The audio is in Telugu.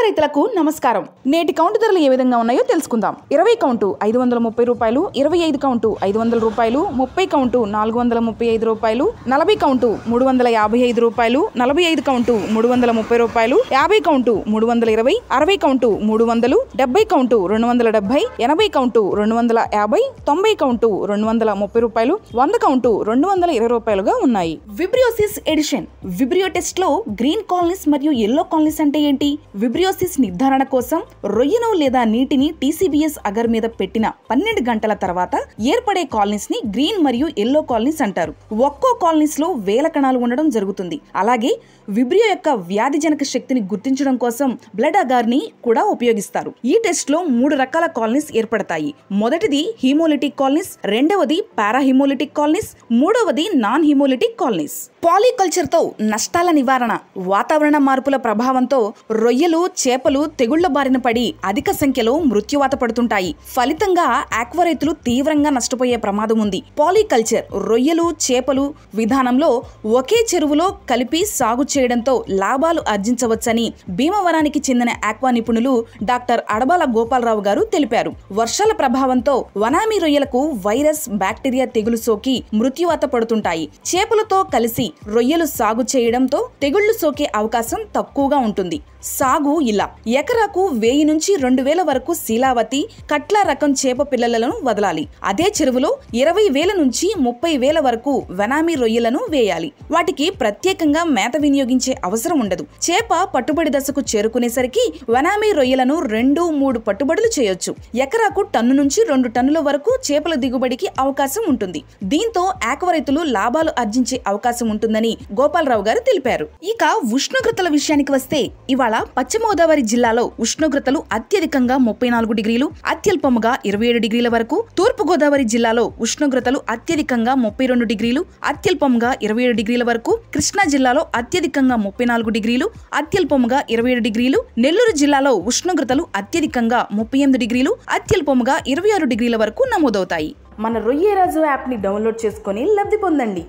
రైతులకు నమస్కారం. నేటి కౌంటు ధరలు ఏ విధంగా ఉన్నాయో తెలుసుకుందాం. 20 కౌంటు 530 రూపాయలు, 25 కౌంటు 500 రూపాయలు, 30 కౌంటు 435 రూపాయలు, 40 కౌంటు 355 రూపాయలు, 45 కౌంటు 330 రూపాయలు, 50 count 320, 60 count 300, 70 count 270, 80 count 250, 90 count 230 రూపాయలు, 100 కౌంటు 220 రూపాయలుగా ఉన్నాయి. Vibriosis edition. విబ్రియో టెస్ట్ లో గ్రీన్ కాలనీస్ మరియు ఎల్లో కాలనీస్ అంటే ఏంటి? విబ్రియోసిస్ నిర్ధారణ కోసం రొయ్యను లేదా నీటిని టీసీబీఎస్ అగర్ మీద పెట్టిన 12 గంటల తర్వాత ఏర్పడే కాలనీస్ ని గ్రీన్ మరియు ఎల్లో కాలనీస్ అంటారు. ఒక్కో కాలనీస్ లో వేల కణాలు ఉండడం జరుగుతుంది. అలాగే విబ్రియో యొక్క వ్యాధిజనక శక్తిని గుర్తించడం కోసం బ్లడ్ అగార్ ని కూడా ఉపయోగిస్తారు. ఈ టెస్ట్ లో 3 రకాల కాలనీస్ ఏర్పడతాయి. మొదటిది హీమోలిటిక్ కాలనీస్, రెండవది పారాహిమోలిటిక్ కాలనీస్, మూడవది నాన్ హిమోలిటిక్ కాలనీస్. పాలికల్చర్ తో నష్టాల నివారణ. వాతావరణ మార్పుల ప్రభావంతో రొయ్యలు, చేపలు తెగుళ్ల బారిన పడి అధిక సంఖ్యలో మృత్యువాత పడుతుంటాయి. ఫలితంగా ఆక్వా రైతులు తీవ్రంగా నష్టపోయే ప్రమాదం ఉంది. పాలికల్చర్ రొయ్యలు, చేపలు విధానంలో ఒకే చెరువులో కలిపి సాగు చేయడంతో లాభాలు ఆర్జించవచ్చని భీమవరానికి చెందిన ఆక్వా నిపుణులు డాక్టర్ అడబాల గోపాలరావు గారు తెలిపారు. వర్షాల ప్రభావంతో వనామీ రొయ్యలకు వైరస్, బ్యాక్టీరియా తెగులు సోకి మృత్యువాత పడుతుంటాయి. చేపలతో కలిసి రొయ్యలు సాగు చేయడంతో తెగుళ్లు సోకే అవకాశం తక్కువగా ఉంటుంది. సాగు ఇలా: ఎకరాకు 1000 నుంచి 2000 వరకు శీలావతి, కట్ల రకం చేప పిల్లలను వదలాలి. అదే చెరువులో 20,000 నుంచి 30,000 వరకు వనామీ రొయ్యలను వేయాలి. వాటికి ప్రత్యేకంగా మేత వినియోగించే అవసరం ఉండదు. చేప పట్టుబడి దశకు చేరుకునేసరికి వనామీ రొయ్యలను 2-3 పట్టుబడులు చేయొచ్చు. ఎకరాకు టన్ను నుంచి 2 టన్నుల వరకు చేపల దిగుబడికి అవకాశం ఉంటుంది. దీంతో ఆక్వా రైతులు లాభాలు ఆర్జించే అవకాశం ఉంటుందని గోపాలరావు గారు తెలిపారు. ఇక ఉష్ణోగ్రతల విషయానికి వస్తే ఇవాళ పశ్చిమ గోదావరి జిల్లాలో ఉష్ణోగ్రతలు అత్యధికంగా 34 డిగ్రీలు, అత్యల్పముగా 27 డిగ్రీల వరకు, తూర్పు గోదావరి జిల్లాలో ఉష్ణోగ్రతలు అత్యధికంగా 32 డిగ్రీలు, అత్యల్పముగా 27 డిగ్రీల వరకు, కృష్ణా జిల్లాలో అత్యధికంగా 34 డిగ్రీలు, అత్యల్పముగా 27 డిగ్రీలు, నెల్లూరు జిల్లాలో ఉష్ణోగ్రతలు అత్యధికంగా 38 డిగ్రీలు, అత్యల్పముగా 26 డిగ్రీల వరకు నమోదవుతాయి. మన రొయ్యరాజు యాప్ ని డౌన్లోడ్ చేసుకుని లబ్ధి పొందండి.